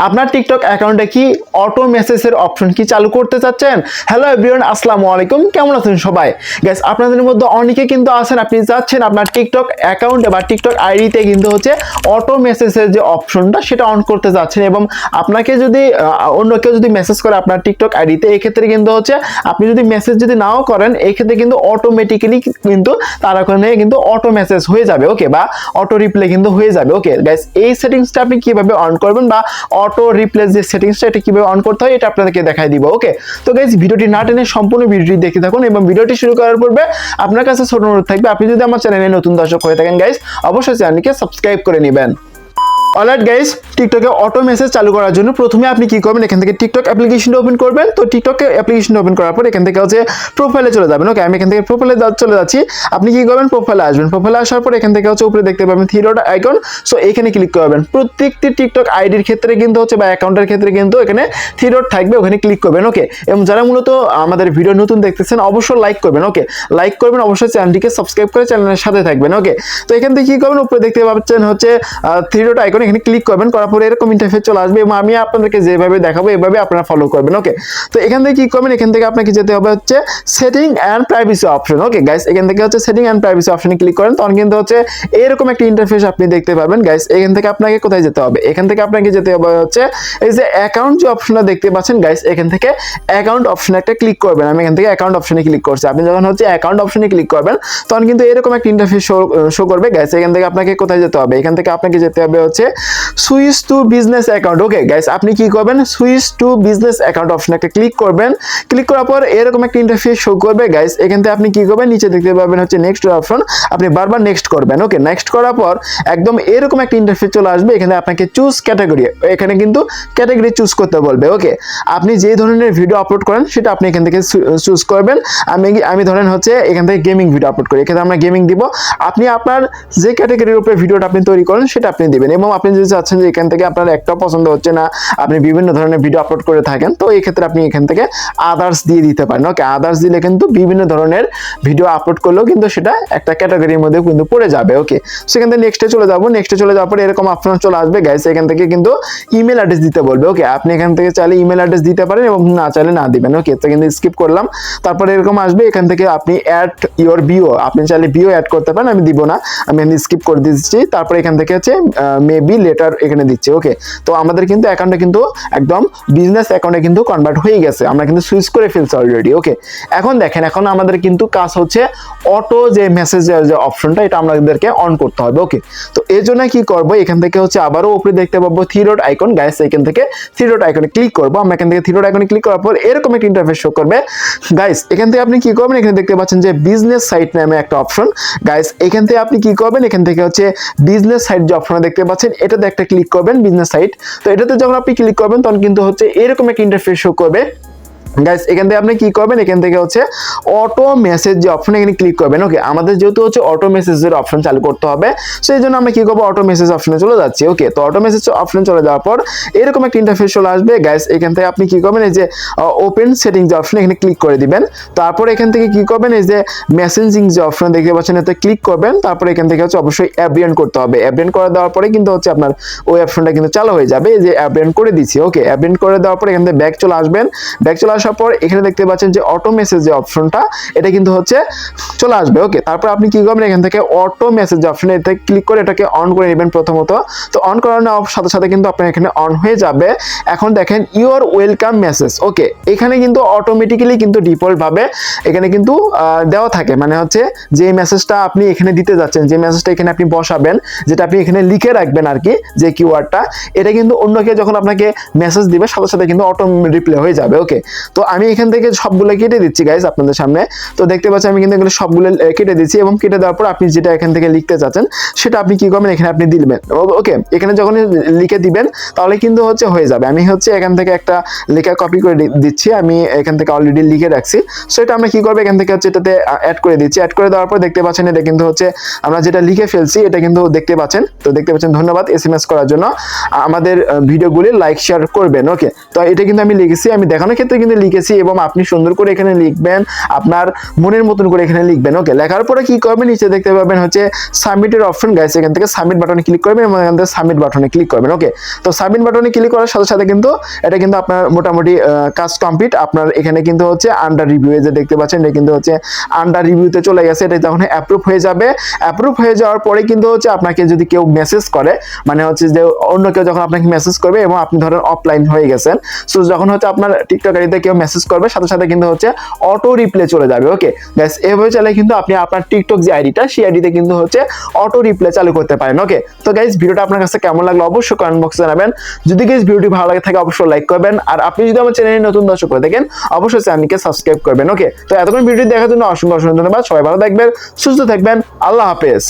আপনার টিকটক অ্যাকাউন্টে কি অটো মেসেজের অপশন কি চালু করতে চাচ্ছেন? হ্যালো এভরিওয়ান, আসসালামু আলাইকুম। কেমন আছেন সবাই? গাইস, আপনাদের মধ্যে অনেকে কিন্তু আছেন, আপনি চাচ্ছেন আপনার টিকটক অ্যাকাউন্টে বা টিকটক আইডিতে কিন্তু হচ্ছে অটো মেসেজের যে অপশনটা সেটা অন করতে যাচ্ছেন, এবং আপনাকে যদি অন্য কেউ যদি মেসেজ করে আপনার টিকটক আইডিতে, এক্ষেত্রে কিন্তু হচ্ছে আপনি যদি মেসেজ যদি নাও করেন, এই ক্ষেত্রে কিন্তু অটোমেটিক্যালি কিন্তু তার ওখানে কিন্তু অটো মেসেজ হয়ে যাবে, ওকে, বা অটো রিপ্লে কিন্তু হয়ে যাবে। ওকে গাইস, এই সেটিংসটা আপনি কিভাবে অন করবেন বা অটো রিপ্লেস যে সেটিংসটা এটা কিভাবে অন করতে হয় এটা আপনাদেরকে দেখাই দিব। ওকে, তো গাইস ভিডিওটি না টেনে সম্পূর্ণ ভিডিওটি দেখতে থাকুন, এবং ভিডিওটি শুরু করার পূর্বে আপনার কাছে ছোট অনুরোধ থাকবে, আপনি যদি আমার চ্যানেলে নতুন দর্শক হয়ে থাকেন গাইস, অবশ্যই চ্যানেলকে সাবস্ক্রাইব করে নেবেন। অলরাইট গাইস, টিকটকে অটো মেসেজ চালু করার জন্য প্রথমে আপনি কি করবেন, এখান থেকে টিকটক অ্যাপ্লিকেশনটা ওপেন করবেন। তো টিকটক অ্যাপ্লিকেশনটা ওপেন করার পর এখান থেকে হচ্ছে প্রোফাইলে চলে যাবেন। ওকে, আমি এখান থেকে প্রোফাইলে চলে যাচ্ছি। আপনি কি করবেন, প্রোফাইলে আসবেন। প্রোফাইলে আসার পর এখান থেকে হচ্ছে উপরে দেখতে পাবেন থ্রি ডট আইকন, সো এখানে ক্লিক করবেন। প্রত্যেকটি টিকটক আইডির ক্ষেত্রে কিন্তু হচ্ছে বা অ্যাকাউন্টের ক্ষেত্রে কিন্তু এখানে থ্রি ডট থাকবে, ওখানে ক্লিক করবেন। ওকে, এবং যারা মূলত আমাদের ভিডিও নতুন দেখতেছেন অবশ্যই লাইক করবেন। ওকে, লাইক করবেন, অবশ্যই চ্যানেলটিকে সাবস্ক্রাইব করে চ্যানেলের সাথে থাকবেন। ওকে, তো এখান থেকে কি করবেন, উপরে দেখতে পাচ্ছেন হচ্ছে থ্রি ডট আইকন, এখানে ক্লিক করবেন। করার পরে এরকম ইন্টারফেস চলে আসবে, এবং আমি আপনাদেরকে যেভাবে দেখাবো এভাবে আপনারা ফলো করবেন। ওকে, তো এখান থেকে কি করবেন, এখান থেকে আপনাকে যেতে হবে হচ্ছে setting and privacy option. Okay guys, এখান থেকে হচ্ছে সেটিং অ্যান্ড প্রাইভেসি অপশনে ক্লিক করেন, তখন কিন্তু হচ্ছে এরকম একটা ইন্টারফেস আপনি দেখতে পাবেন। গাইস, এখান থেকে আপনাকে কোথায় যেতে হবে, এখান থেকে আপনাকে যেতে হবে হচ্ছে এই যে অ্যাকাউন্ট যে অপশনটা দেখতে পাচ্ছেন গাইস, এখান থেকে অ্যাকাউন্ট অপশনে একটা ক্লিক করবেন। আমি এখান থেকে অ্যাকাউন্ট অপশনে ক্লিক করছি। আপনি যখন হচ্ছে অ্যাকাউন্ট অপশনে ক্লিক করবেন তখন কিন্তু এরকম একটা ইন্টারফেস শো করবে। গাইস, এখান থেকে আপনাকে কোথায় যেতে হবে, এখান থেকে আপনাকে যেতে হবে হচ্ছে switch to business account. Okay guys, আপনি কি করবেন, সুইচ টু বিজনেস অ্যাকাউন্ট অপশনে একটা ক্লিক করবেন। ক্লিক করার পর এরকম একটা ইন্টারফেস শো করবে। গাইস, এখান থেকে আপনি কি করবেন, নিচে দেখতে পাবেন হচ্ছে নেক্সট অপশন, আপনি বারবার নেক্সট করবেন। ওকে, নেক্সট করার পর একদম এরকম একটা ইন্টারফেস চলে আসবে। এখানে আপনাকে চুজ ক্যাটাগরি, এখানে কিন্তু ক্যাটাগরি চুজ করতে বলবে। ওকে, আপনি যে ধরনের ভিডিও আপলোড করেন সেটা আপনি এখান থেকে চুজ করবেন। আমি ধরেন হচ্ছে এখান থেকে গেমিং ভিডিও আপলোড করি, এখানে আমরা গেমিং দিব। আপনি আপনার যে ক্যাটাগরির উপরে ভিডিওটা আপনি তৈরি করেন সেটা আপনি দিবেন, এবং আপনি যদি চাচ্ছেন যে এখান থেকে আপনার একটা পছন্দ হচ্ছে না, আপনি বিভিন্ন ধরনের ভিডিও আপলোড করে থাকেন, তো এই ক্ষেত্রে আপনি এখান থেকে আদার্স দিয়ে দিতে পারেন। ওকে, আদার্স দিলে কিন্তু বিভিন্ন ধরনের ভিডিও আপলোড করলেও কিন্তু সেটা একটা ক্যাটাগরির মধ্যে কিন্তু পড়ে যাবে। ওকে, সেখান থেকে নেক্সটে চলে যাবো। নেক্সটে চলে যাওয়ার পরে এরকম অপশন চলে আসবে। গাইস, এখান থেকে কিন্তু ইমেল অ্যাড্রেস দিতে বলবে। ওকে, আপনি এখান থেকে চাইলে ইমেল অ্যাড্রেস দিতে পারেন এবং না চাইলে না দিবেন। ওকে, তো কিন্তু স্কিপ করলাম। তারপরে এরকম আসবে, এখান থেকে আপনি অ্যাড ইওর বিও, আপনি চাইলে বিও অ্যাড করতে পারেন, আমি দিব না, আমি স্কিপ করে দিচ্ছি। তারপরে এখান থেকে হচ্ছে মেবি লেটার এখানে দিচ্ছি। ওকে, তো আমাদের কিন্তু অ্যাকাউন্টে কিন্তু একদম বিজনেস অ্যাকাউন্টে কিন্তু কনভার্ট হয়ে গেছে, আমরা কিন্তু সুইচ করে ফেলছি অলরেডি। ওকে, এখন দেখেন, এখন আমাদের কিন্তু কাজ হচ্ছে অটো যে মেসেজের যে অপশনটা এটা আমাদেরকে অন করতে হবে। ওকে, তো এর জন্য কি করব, এখান থেকে হচ্ছে আবারও উপরে দেখতে পাবো থ্রি ডট আইকন। গাইস, এখান থেকে থ্রি ডট আইকনে ক্লিক করব। আমরা এখান থেকে থ্রি ডট আইকনে ক্লিক করার পর এরকম একটা ইন্টারফেস শো করবে। গাইস, এখান থেকে আপনি কি করবেন, এখানে দেখতে পাচ্ছেন যে বিজনেস সাইট নামে একটা অপশন। গাইস, এখান থেকে আপনি কি করবেন, এখান থেকে হচ্ছে বিজনেস সাইট যে অপশন দেখতে পাচ্ছেন এটাতে একটা ক্লিক করবেন, বিজনেস সাইট। তো এটাতে যখন আপনি ক্লিক করবেন তখন কিন্তু হচ্ছে এরকম একটা ইন্টারফেস শো করবে। গাইস, এখান থেকে আপনি কি করবেন, এখান থেকে হচ্ছে অটো মেসেজ যে অপশন এখানে ক্লিক করবেন। ওকে, আমাদের যেহেতু হচ্ছে অটো মেসেজের অপশন চালু করতে হবে, সেই জন্য আমরা কি করবো, অটো মেসেজ অপশনে চলে যাচ্ছি। ওকে, তো অটো মেসেজ অপশনে চলে যাওয়ার পর এরকম একটা ইন্টারফেস চলে আসবে। গাইস, এখান থেকে আপনি কি করবেন, এই যে ওপেন সেটিং যে অপশন এখানে ক্লিক করে দিবেন। তারপর এখান থেকে কি করবেন, এই যে মেসেজিং যে অপশন দেখতে পাচ্ছেন এতে ক্লিক করবেন। তারপর এখান থেকে হচ্ছে অবশ্যই অ্যাব্রিয়েন্ট করতে হবে। অ্যাব্রিয়েন্ট করে দেওয়ার পরে কিন্তু হচ্ছে আপনার ওই অপশনটা কিন্তু চালু হয়ে যাবে, এই যে অ্যাব্রিয়েন্ট করে দিচ্ছি। ওকে, অ্যাব্রিয়েন্ট করে দেওয়ার পর এখান থেকে ব্যাক চলে আসবেন। ব্যাক চলে আসার পর এখানে দেখতে পাচ্ছেন যে অটো মেসেজ যে অপশনটা এটা কিন্তু হচ্ছে চলে আসবে। ওকে, তারপর আপনি কি করবেন, এখান থেকে অটো মেসেজ অপশনে এতে ক্লিক করে এটাকে অন করে নেবেন প্রথমত। তো অন করানোর সাথে সাথে কিন্তু আপনার এখানে অন হয়ে যাবে। এখন দেখেন ইওর ওয়েলকাম মেসেজ। ওকে, এখানে কিন্তু অটোমেটিক্যালি কিন্তু ডিফল্ট ভাবে এখানে কিন্তু দেওয়া থাকে, মানে হচ্ছে যে মেসেজটা আপনি এখানে দিতে যাচ্ছেন, যে মেসেজটা এখানে আপনি বসাবেন, যেটা আপনি এখানে লিখে রাখবেন আর কি, যে কিওয়ার্ডটা, এটা কিন্তু অন্য কেউ যখন আপনাকে মেসেজ দিবে সাথে সাথে কিন্তু অটো রিপ্লাই হয়ে যাবে। ওকে, তো আমি এখান থেকে সবগুলো কেটে দিচ্ছি গাইস আপনাদের সামনে। তো দেখতে পাচ্ছেন আমি কিন্তু এগুলো সবগুলো কেটে দিচ্ছি, এবং কেটে দেওয়ার পর আপনি যেটা এখান থেকে লিখতে চাচ্ছেন সেটা আপনি কি করবেন, এখানে আপনি দিবেন। ওকে, এখানে যখন লিখে দিবেন তাহলে কিন্তু হচ্ছে হয়ে যাবে। আমি হচ্ছে এখান থেকে একটা লেখা কপি করে দিচ্ছি, আমি এখান থেকে অলরেডি লিখে রাখছি। সো এটা আমরা কি করবো, এখান থেকে হচ্ছে এটাতে অ্যাড করে দিচ্ছি। অ্যাড করে দেওয়ার পর দেখতে পাচ্ছেন এটা কিন্তু হচ্ছে আমরা যেটা লিখে ফেলছি এটা কিন্তু দেখতে পাচ্ছেন। তো দেখতে পাচ্ছেন, ধন্যবাদ এসএমএস করার জন্য, আমাদের ভিডিওগুলি লাইক শেয়ার করবেন। ওকে, তো এটা কিন্তু আমি লিখেছি, আমি দেখানোর ক্ষেত্রে কিন্তু লিখেছি এবং আপনি সুন্দর করে এখানে লিখবেন, আপনার মনের মতন করে এখানে লিখবেন। ওকে, লেখার পরে কি করবেন, নিচে দেখতে পাবেন হচ্ছে সাবমিটের অপশন। গাইস এখান থেকে সাবমিট বাটনে ক্লিক করবেন এবং এখান থেকে সাবমিট বাটনে ক্লিক করবেন। ওকে, তো সাবমিট বাটনে ক্লিক করার সাথে সাথে কিন্তু এটা কিন্তু আপনার মোটামুটি কাজ কমপ্লিট। আপনার এখানে কিন্তু হচ্ছে আন্ডার রিভিউ, যে দেখতে পাচ্ছেন এটা কিন্তু হচ্ছে আন্ডার রিভিউতে চলে গেছে। এটা যখন অ্যাপ্রুভ হয়ে যাবে, অ্যাপ্রুভ হয়ে যাওয়ার পরে কিন্তু হচ্ছে আপনাকে যদি কেউ মেসেজ করে, মানে হচ্ছে যে অন্য কেউ যখন আপনাকে মেসেজ করবে এবং আপনি ধরেন অফলাইন হয়ে গেছেন, সো যখন হচ্ছে আপনার টিকটক আইডিতে কেউ মেসেজ করবে সাথে সাথে কিন্তু হচ্ছে অটো রিপ্লে চলে যাবে। ওকে গাইস, এভাবে চাইলে কিন্তু আপনি আপনার টিকটক যে আইডিটা সেই আইডিতে কিন্তু হচ্ছে অটো রিপ্লে চালু করতে পারেন। ওকে, তো গাইস ভিডিওটা আপনার কাছে কেমন লাগলো অবশ্যই কমেন্ট বক্সে জানাবেন। যদি গাইস ভিডিওটি ভালো লাগে থাকে অবশ্যই লাইক করবেন, আর আপনি যদি আমার চ্যানেলে নতুন দর্শক করে দেখেন অবশ্যই চ্যানেলকে সাবস্ক্রাইব করবেন। ওকে, তো এতক্ষণ ভিডিও দেখার জন্য অসংখ্য অসংখ্য ধন্যবাদ। সবাই ভালো থাকবেন, সুস্থ থাকবেন, আল্লাহ হাফেজ।